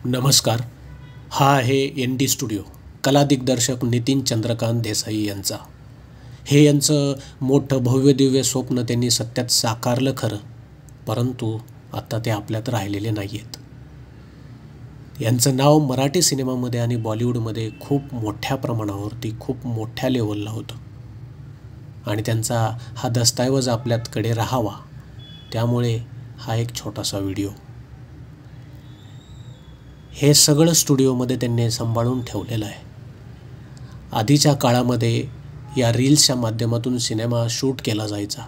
नमस्कार. हा आहे एन डी स्टुडिओ, कला दिग्दर्शक नितीन चंद्रकांत देसाई यांचा. हे यांचं मोठं भव्य दिव्य स्वप्न त्यांनी सत्यात साकारलं खरं, परंतु आता ते आपल्यात राहिलेले नाही आहेत. यांचं नाव मराठी सिनेमामध्ये आणि बॉलिवूडमध्ये खूप मोठ्या प्रमाणावरती खूप मोठ्या लेवलला होतं आणि त्यांचा हा दस्तऐवज आपल्याकडे राहावा, त्यामुळे हा एक छोटासा व्हिडिओ. हे सगळं स्टुडिओमध्ये त्यांनी सांभाळून ठेवलेलं आहे. आधीच्या काळामध्ये या रील्सच्या माध्यमातून सिनेमा शूट केला जायचा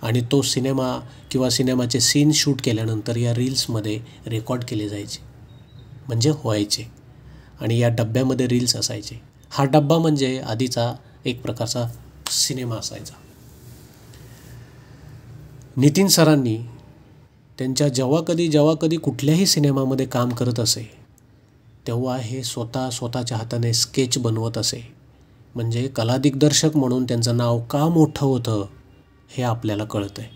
आणि तो सिनेमा किंवा सिनेमाचे सीन शूट केल्यानंतर या रील्समध्ये रेकॉर्ड केले जायचे, म्हणजे व्हायचे, आणि या डब्यामध्ये रील्स असायचे. हा डब्बा म्हणजे आधीचा एक प्रकारचा सिनेमा असायचा. नितीन सरांनी त्यांच्या जेव्हा कधी कुठल्याही सिनेमामध्ये काम करत असे तेव्हा हे स्वतःच्या हाताने स्केच बनवत असे. म्हणजे कला दिग्दर्शक म्हणून त्यांचं नाव का मोठं होतं हे आपल्याला कळतं आहे.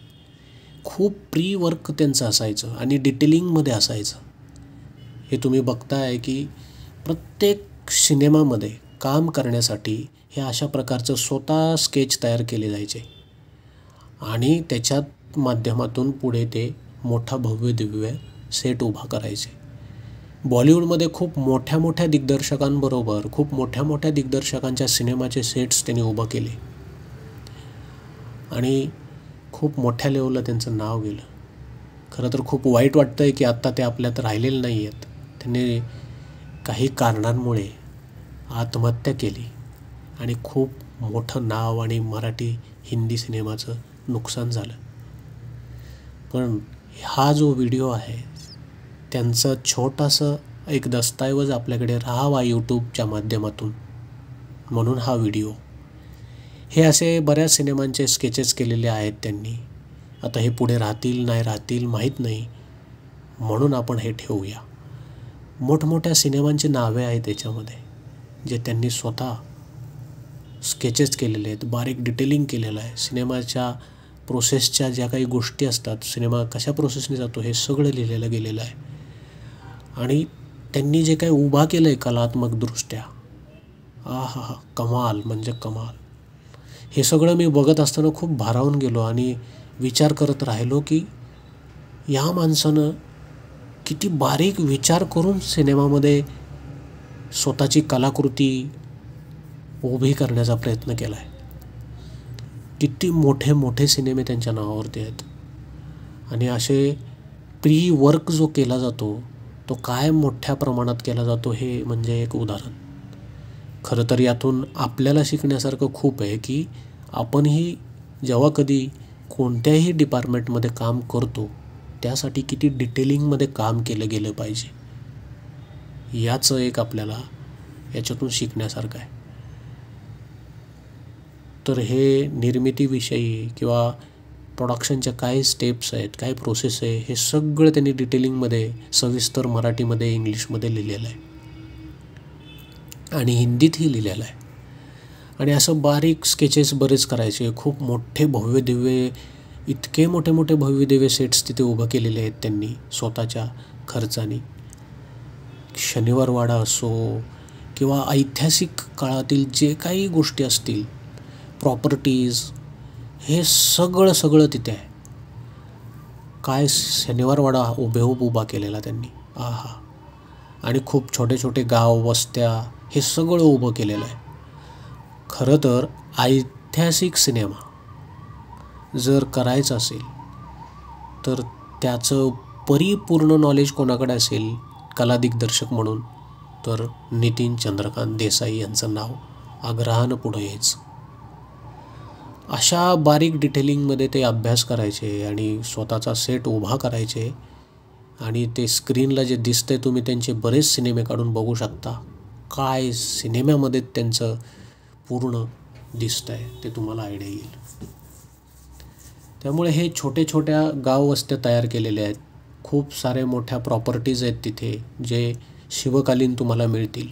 खूप प्री वर्क त्यांचं असायचं आणि डिटेलिंगमध्ये असायचं. हे तुम्ही बघताय की प्रत्येक सिनेमामध्ये काम करण्यासाठी हे अशा प्रकारचं स्वतः स्केच तयार केले जायचे आणि त्याच्यात माध्यमातून पुढे ते मोठा भव्य दिव्य सेट उभा करायचे. बॉलिवूडमध्ये खूप मोठ्या दिग्दर्शकांबरोबर खूप मोठ्या दिग्दर्शकांच्या सिनेमाचे सेट्स त्यांनी उभं केले आणि खूप मोठ्या लेवलला त्यांचं नाव गेलं. खरं तर खूप वाईट वाटतं आहे की आत्ता ते आपल्यात राहिलेले नाही आहेत. त्यांनी काही कारणांमुळे आत्महत्या केली आणि खूप मोठं नाव आणि मराठी हिंदी सिनेमाचं नुकसान झालं. पण हा जो व्हिडिओ आहे त्यांचं छोटासं एक दस्तऐवज आपल्याकडे राहावा यूट्यूबच्या माध्यमातून, म्हणून हा व्हिडिओ. हे असे बऱ्याच सिनेमांचे स्केचेस केलेले आहेत त्यांनी. आता हे पुढे राहतील नाही राहतील माहीत नाही, म्हणून आपण हे ठेवूया. मोठमोठ्या सिनेमांची नावे आहेत त्याच्यामध्ये जे त्यांनी स्वतः स्केचेस केलेले आहेत, बारीक डिटेलिंग केलेलं आहे. सिनेमाच्या प्रोसेसच्या ज्या काही गोष्टी असतात, सिनेमा कशा प्रोसेसने जातो हे सगळं लिहिलेलं गेलेलं आहे. आणि त्यांनी जे काही उभा केलं आहे कलात्मकदृष्ट्या, हा कमाल म्हणजे कमाल. हे सगळं मी बघत असताना खूप भारावून गेलो आणि विचार करत राहिलो की या माणसानं किती बारीक विचार करून सिनेमामध्ये स्वतःची कलाकृती उभी करण्याचा प्रयत्न केला आहे. किती मोठे सिनेमे त्यांच्या नावावरती आहेत आणि असे प्री वर्क जो केला जातो तो काय मोठ्या प्रमाणात केला जातो हे म्हणजे एक उदाहरण. खरं तर यातून आपल्याला शिकण्यासारखं खूप आहे की आपणही जेव्हा कधी कोणत्याही डिपार्टमेंटमध्ये काम करतो त्यासाठी किती डिटेलिंगमध्ये काम केलं गेलं पाहिजे, याचं एक आपल्याला याच्यातून शिकण्यासारखं आहे. तर हे निर्मितीविषयी किंवा प्रोडक्शनच्या काय स्टेप्स आहेत, काय प्रोसेस आहे, हे सगळं त्यांनी डिटेलिंगमध्ये सविस्तर मराठीमध्ये इंग्लिशमध्ये लिहिलेलं आहे आणि हिंदीतही लिहिलेलं आहे. आणि असं बारीक स्केचेस बरेच करायचे. खूप मोठे भव्य दिव्य, इतके मोठे भव्य दिव्य सेट्स तिथे उभं केलेले आहेत त्यांनी स्वतःच्या खर्चाने. शनिवारवाडा असो किंवा ऐतिहासिक काळातील जे काही गोष्टी असतील, प्रॉपर्टीज, हे सगळं तिथे आहे. काय शनिवारवाडा हुबेहूब उभा केलेला त्यांनी, आणि खूप छोटे गाव, वस्त्या, हे सगळं उभं केलेलं आहे. खरं तर ऐतिहासिक सिनेमा जर करायचा असेल तर त्याचं परिपूर्ण नॉलेज कोणाकडे असेल कला दिग्दर्शक म्हणून, तर नितीन चंद्रकांत देसाई यांचं नाव आग्रहानं पुढं यायचं. अशा बारीक डिटेलिंगमध्ये ते अभ्यास करायचे आणि स्वतःचा सेट उभा करायचे आणि ते स्क्रीनला जे दिसतंय, तुम्ही त्यांचे बरेच सिनेमे काढून बघू शकता. काय सिनेमामध्ये त्यांचं पूर्ण दिसतंय ते तुम्हाला आयडिया येईल. त्यामुळे हे छोट्या गाव वस्त्या तयार केलेले आहेत. खूप सारे मोठ्या प्रॉपर्टीज आहेत तिथे जे शिवकालीन तुम्हाला मिळतील.